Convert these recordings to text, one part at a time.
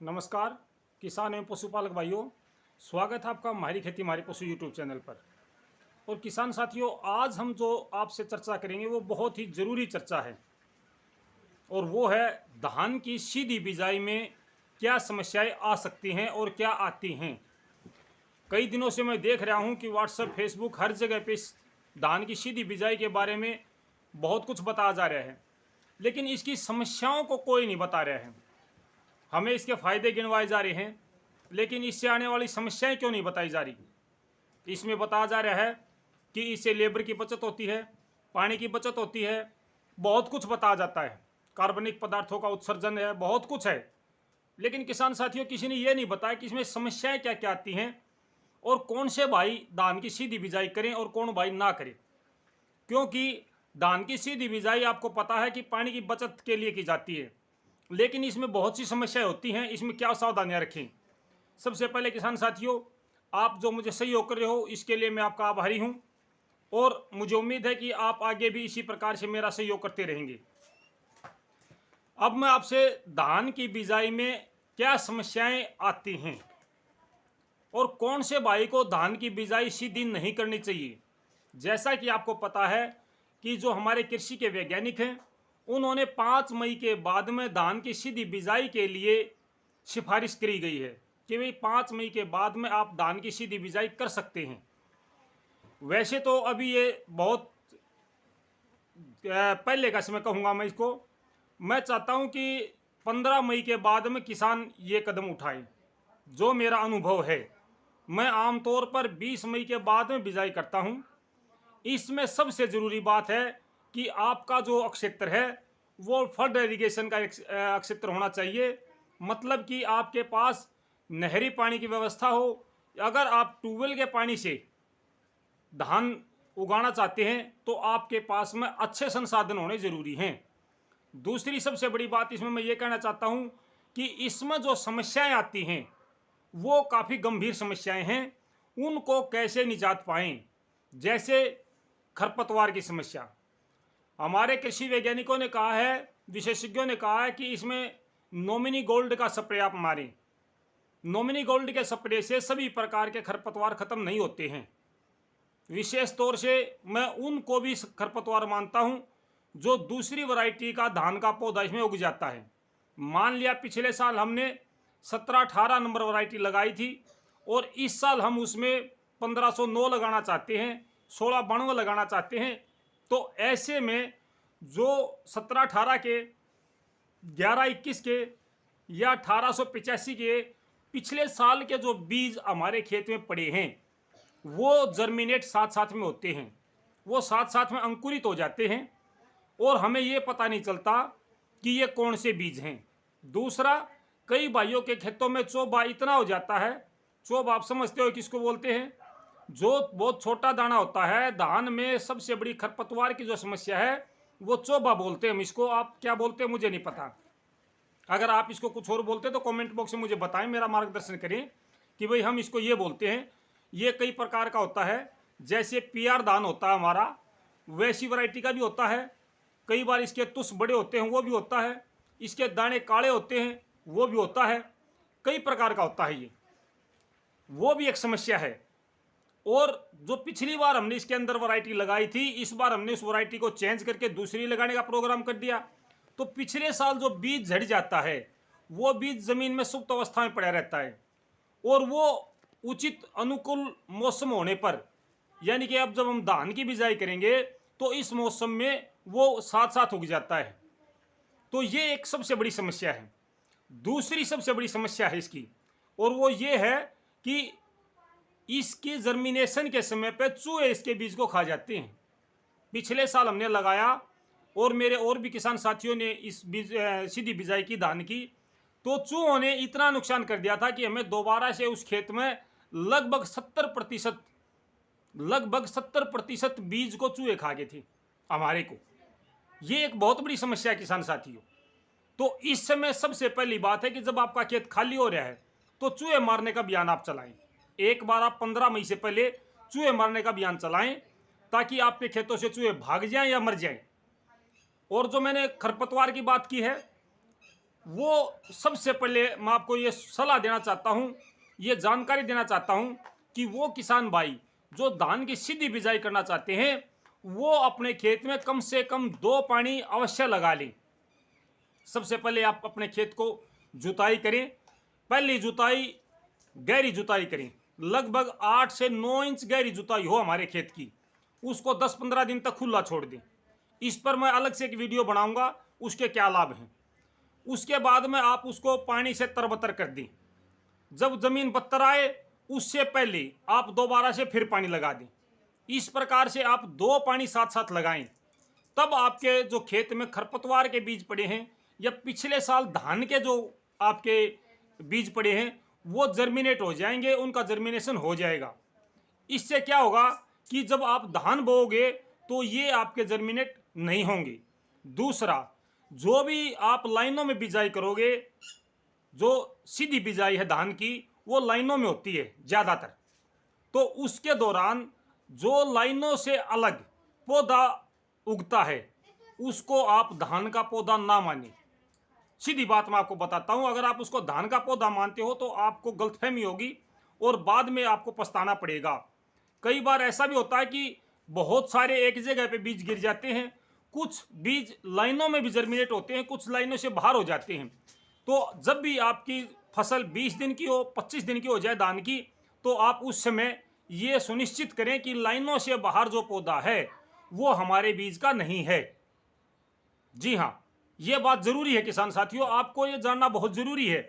नमस्कार किसान एवं पशुपालक भाइयों, स्वागत है आपका हमारी खेती हमारी पशु यूट्यूब चैनल पर। और किसान साथियों, आज हम जो आपसे चर्चा करेंगे वो बहुत ही ज़रूरी चर्चा है और वो है धान की सीधी बिजाई में क्या समस्याएं आ सकती हैं और क्या आती हैं। कई दिनों से मैं देख रहा हूं कि व्हाट्सएप, फेसबुक, हर जगह पे इस धान की सीधी बिजाई के बारे में बहुत कुछ बताया जा रहा है, लेकिन इसकी समस्याओं को कोई नहीं बता रहा है। हमें इसके फायदे गिनवाए जा रहे हैं, लेकिन इससे आने वाली समस्याएं क्यों नहीं बताई जा रही। इसमें बताया जा रहा है कि इससे लेबर की बचत होती है, पानी की बचत होती है, बहुत कुछ बताया जाता है, कार्बनिक पदार्थों का उत्सर्जन है, बहुत कुछ है। लेकिन किसान साथियों, किसी ने ये नहीं बताया कि इसमें समस्याएं क्या क्या आती हैं और कौन से भाई धान की सीधी बिजाई करें और कौन भाई ना करें। क्योंकि धान की सीधी बिजाई आपको पता है कि पानी की बचत के लिए की जाती है, लेकिन इसमें बहुत सी समस्याएं होती हैं। इसमें क्या सावधानियां रखें। सबसे पहले किसान साथियों, आप जो मुझे सहयोग कर रहे हो इसके लिए मैं आपका आभारी हूं और मुझे उम्मीद है कि आप आगे भी इसी प्रकार से मेरा सहयोग करते रहेंगे। अब मैं आपसे धान की बिजाई में क्या समस्याएं आती हैं और कौन से भाई को धान की बिजाई सीधी नहीं करनी चाहिए। जैसा कि आपको पता है कि जो हमारे कृषि के वैज्ञानिक हैं, उन्होंने 5 मई के बाद में धान की सीधी बिजाई के लिए सिफारिश करी गई है कि भाई 5 मई के बाद में आप धान की सीधी बिजाई कर सकते हैं। वैसे तो अभी ये बहुत पहले का समय कहूँगा मैं इसको। मैं चाहता हूँ कि 15 मई के बाद में किसान ये कदम उठाएं। जो मेरा अनुभव है, मैं आमतौर पर 20 मई के बाद में बिजाई करता हूँ। इसमें सबसे ज़रूरी बात है कि आपका जो क्षेत्र है वो फ्लड इरिगेशन का क्षेत्र होना चाहिए। मतलब कि आपके पास नहरी पानी की व्यवस्था हो। अगर आप ट्यूबवेल के पानी से धान उगाना चाहते हैं तो आपके पास में अच्छे संसाधन होने ज़रूरी हैं। दूसरी सबसे बड़ी बात इसमें मैं ये कहना चाहता हूँ कि इसमें जो समस्याएं आती हैं वो काफ़ी गंभीर समस्याएं हैं। उनको कैसे निजात पाएं। जैसे खरपतवार की समस्या। हमारे कृषि वैज्ञानिकों ने कहा है, विशेषज्ञों ने कहा है कि इसमें नॉमिनी गोल्ड का स्प्रे आप मारें। नॉमिनी गोल्ड के स्प्रे से सभी प्रकार के खरपतवार खत्म नहीं होते हैं। विशेष तौर से मैं उनको भी खरपतवार मानता हूं जो दूसरी वैरायटी का धान का पौधा इसमें उग जाता है। मान लिया पिछले साल हमने 17-18 नंबर वैरायटी लगाई थी और इस साल हम उसमें 1509 लगाना चाहते हैं, 1692 लगाना चाहते हैं। तो ऐसे में जो 17-18 के, 11-21 के या 1885 के पिछले साल के जो बीज हमारे खेत में पड़े हैं वो जर्मिनेट साथ साथ में होते हैं, वो साथ साथ में अंकुरित हो जाते हैं और हमें ये पता नहीं चलता कि ये कौन से बीज हैं। दूसरा, कई भाइयों के खेतों में चोबा इतना हो जाता है। चोब आप समझते हो किसको बोलते हैं? जो बहुत छोटा दाना होता है धान में। सबसे बड़ी खरपतवार की जो समस्या है वो चोबा बोलते हैं हम इसको। आप क्या बोलते हैं मुझे नहीं पता। अगर आप इसको कुछ और बोलते हैं तो कमेंट बॉक्स में मुझे बताएं, मेरा मार्गदर्शन करें कि भाई हम इसको ये बोलते हैं। ये कई प्रकार का होता है। जैसे पीआर धान होता है हमारा, वैसी वैरायटी का भी होता है। कई बार इसके तुस बड़े होते हैं वो भी होता है। इसके दाने काले होते हैं वो भी होता है। कई प्रकार का होता है ये, वो भी एक समस्या है। और जो पिछली बार हमने इसके अंदर वैरायटी लगाई थी, इस बार हमने उस वैरायटी को चेंज करके दूसरी लगाने का प्रोग्राम कर दिया। तो पिछले साल जो बीज झड़ जाता है वो बीज जमीन में सुप्त अवस्था में पड़ा रहता है और वो उचित अनुकूल मौसम होने पर, यानी कि अब जब हम धान की बिजाई करेंगे तो इस मौसम में वो साथ साथ उग जाता है। तो ये एक सबसे बड़ी समस्या है। दूसरी सबसे बड़ी समस्या है इसकी, और वो ये है कि इसके जर्मिनेशन के समय पे चूहे इसके बीज को खा जाते हैं। पिछले साल हमने लगाया और मेरे और भी किसान साथियों ने इस बीज सीधी बिजाई की धान की, तो चूहों ने इतना नुकसान कर दिया था कि हमें दोबारा से उस खेत में लगभग 70% बीज को चूहे खा गए थे हमारे को। ये एक बहुत बड़ी समस्या है किसान साथियों। तो इस समय सबसे पहली बात है कि जब आपका खेत खाली हो रहा है तो चूहे मारने का अभियान आप चलाएं। एक बार आप 15 मई से पहले चूहे मारने का अभियान चलाएं ताकि आपके खेतों से चूहे भाग जाएं या मर जाएं। और जो मैंने खरपतवार की बात की है, वो सबसे पहले मैं आपको ये सलाह देना चाहता हूँ, ये जानकारी देना चाहता हूँ कि वो किसान भाई जो धान की सीधी बिजाई करना चाहते हैं, वो अपने खेत में कम से कम 2 पानी अवश्य लगा लें। सबसे पहले आप अपने खेत को जुताई करें। पहली जुताई गहरी जुताई करें, लगभग 8 से 9 इंच गहरी जुताई हो हमारे खेत की। उसको 10-15 दिन तक खुला छोड़ दें। इस पर मैं अलग से एक वीडियो बनाऊंगा, उसके क्या लाभ हैं। उसके बाद में आप उसको पानी से तरबतर कर दें। जब जमीन बत्तर आए उससे पहले आप दोबारा से फिर पानी लगा दें। इस प्रकार से आप 2 पानी साथ साथ लगाएं। तब आपके जो खेत में खरपतवार के बीज पड़े हैं या पिछले साल धान के जो आपके बीज पड़े हैं वो जर्मिनेट हो जाएंगे, उनका जर्मिनेशन हो जाएगा। इससे क्या होगा कि जब आप धान बोओगे तो ये आपके जर्मिनेट नहीं होंगे। दूसरा, जो भी आप लाइनों में बिजाई करोगे, जो सीधी बिजाई है धान की वो लाइनों में होती है ज़्यादातर, तो उसके दौरान जो लाइनों से अलग पौधा उगता है उसको आप धान का पौधा ना माने। सीधी बात मैं आपको बताता हूं, अगर आप उसको धान का पौधा मानते हो तो आपको गलतफहमी होगी और बाद में आपको पछताना पड़ेगा। कई बार ऐसा भी होता है कि बहुत सारे एक जगह पे बीज गिर जाते हैं, कुछ बीज लाइनों में भी जर्मिनेट होते हैं, कुछ लाइनों से बाहर हो जाते हैं। तो जब भी आपकी फसल 20 दिन की हो, 25 दिन की हो जाए धान की, तो आप उस समय ये सुनिश्चित करें कि लाइनों से बाहर जो पौधा है वो हमारे बीज का नहीं है। जी हाँ, ये बात जरूरी है किसान साथियों, आपको ये जानना बहुत जरूरी है,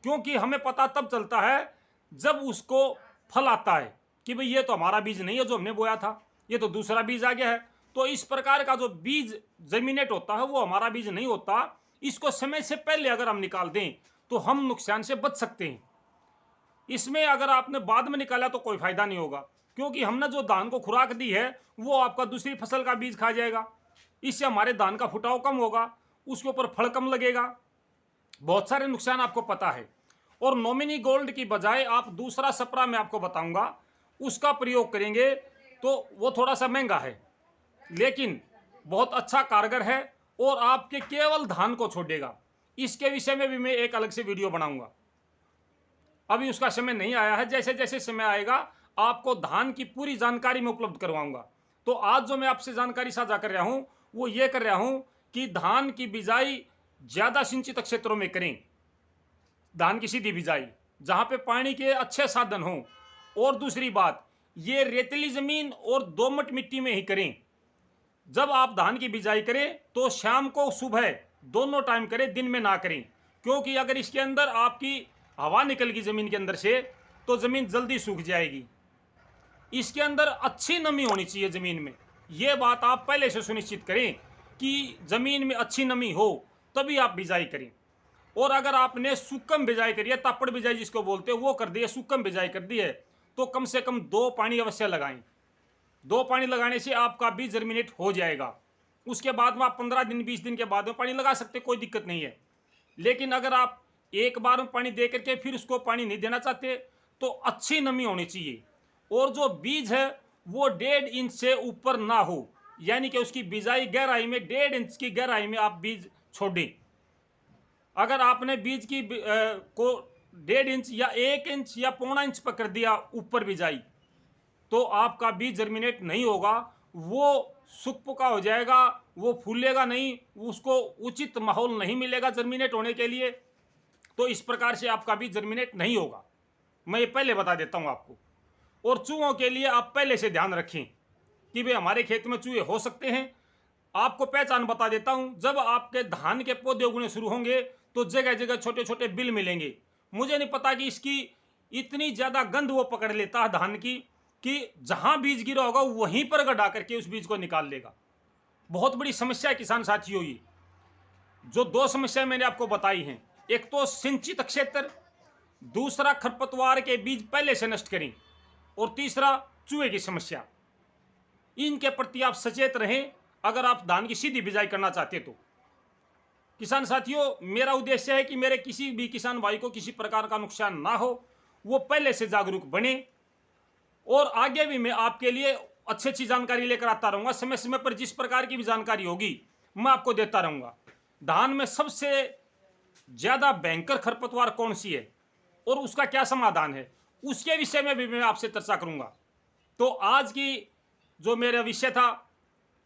क्योंकि हमें पता तब चलता है जब उसको फल आता है कि भाई ये तो हमारा बीज नहीं है जो हमने बोया था, ये तो दूसरा बीज आ गया है। तो इस प्रकार का जो बीज जर्मिनेट होता है वो हमारा बीज नहीं होता। इसको समय से पहले अगर हम निकाल दें तो हम नुकसान से बच सकते हैं। इसमें अगर आपने बाद में निकाला तो कोई फायदा नहीं होगा, क्योंकि हमने जो धान को खुराक दी है वो आपका दूसरी फसल का बीज खा जाएगा। इससे हमारे धान का फुटाव कम होगा, उसके ऊपर फल कम लगेगा, बहुत सारे नुकसान आपको पता है। और नॉमिनी गोल्ड की बजाय आप दूसरा सप्रा मैं आपको बताऊंगा, उसका प्रयोग करेंगे तो वो थोड़ा सा महंगा है लेकिन बहुत अच्छा कारगर है और आपके केवल धान को छोड़ेगा। इसके विषय में भी मैं एक अलग से वीडियो बनाऊंगा, अभी उसका समय नहीं आया है। जैसे जैसे समय आएगा आपको धान की पूरी जानकारी मैं उपलब्ध करवाऊंगा। तो आज जो मैं आपसे जानकारी साझा कर रहा हूं वो ये कर रहा हूं कि धान की बिजाई ज्यादा सिंचित क्षेत्रों में करें, धान की सीधी बिजाई जहां पे पानी के अच्छे साधन हों। और दूसरी बात, ये रेतीली जमीन और दोमट मिट्टी में ही करें। जब आप धान की बिजाई करें तो शाम को सुबह दोनों टाइम करें, दिन में ना करें, क्योंकि अगर इसके अंदर आपकी हवा निकल गई जमीन के अंदर से तो जमीन जल्दी सूख जाएगी। इसके अंदर अच्छी नमी होनी चाहिए जमीन में, यह बात आप पहले से सुनिश्चित करें कि जमीन में अच्छी नमी हो तभी आप बिजाई करें। और अगर आपने सूखम बिजाई करी है, तापड़ बिजाई जिसको बोलते हैं वो कर दी है, सूखम बिजाई कर दी है, तो कम से कम 2 पानी अवश्य लगाएं। 2 पानी लगाने से आपका बीज जर्मिनेट हो जाएगा। उसके बाद में आप 15 दिन 20 दिन के बाद में पानी लगा सकते, कोई दिक्कत नहीं है। लेकिन अगर आप एक बार में पानी दे करके फिर उसको पानी नहीं देना चाहते तो अच्छी नमी होनी चाहिए और जो बीज है वो 1.5 इंच से ऊपर ना हो, यानी कि उसकी बिजाई गहराई में 1.5 इंच की गहराई में आप बीज छोड़ें। अगर आपने बीज की को 1.5 इंच या 1 इंच या 1.25 इंच पर कर दिया ऊपर बिजाई तो आपका बीज जर्मिनेट नहीं होगा, वो सूख पुका हो जाएगा, वो फूलेगा नहीं, उसको उचित माहौल नहीं मिलेगा जर्मिनेट होने के लिए। तो इस प्रकार से आपका बीज जर्मिनेट नहीं होगा, मैं ये पहले बता देता हूं आपको। और चूहों के लिए आप पहले से ध्यान रखें कि भाई हमारे खेत में चूहे हो सकते हैं। आपको पहचान बता देता हूं, जब आपके धान के पौधे उगने शुरू होंगे तो जगह जगह छोटे छोटे बिल मिलेंगे। मुझे नहीं पता कि इसकी इतनी ज़्यादा गंध वो पकड़ लेता है धान की कि जहां बीज गिरा होगा वहीं पर गड़ा करके उस बीज को निकाल लेगा। बहुत बड़ी समस्या है किसान साथियों। ये जो 2 समस्याएं मैंने आपको बताई हैं, एक तो सिंचित क्षेत्र, दूसरा खरपतवार के बीज पहले से नष्ट करें, और तीसरा चूहे की समस्या। इनके प्रति आप सचेत रहें अगर आप धान की सीधी बिजाई करना चाहते तो। किसान साथियों, मेरा उद्देश्य है कि मेरे किसी भी किसान भाई को किसी प्रकार का नुकसान ना हो, वो पहले से जागरूक बने। और आगे भी मैं आपके लिए अच्छी अच्छी जानकारी लेकर आता रहूँगा। समय समय पर जिस प्रकार की भी जानकारी होगी मैं आपको देता रहूँगा। धान में सबसे ज़्यादा भयंकर खरपतवार कौन सी है और उसका क्या समाधान है, उसके विषय में भी मैं आपसे चर्चा करूंगा। तो आज की जो मेरा विषय था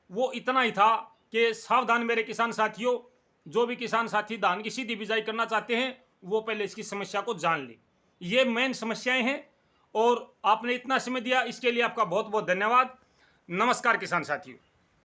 वो इतना ही था कि सावधान मेरे किसान साथियों, जो भी किसान साथी धान की सीधी बिजाई करना चाहते हैं वो पहले इसकी समस्या को जान ले। ये मेन समस्याएं हैं और आपने इतना समय दिया इसके लिए आपका बहुत बहुत धन्यवाद। नमस्कार किसान साथियों।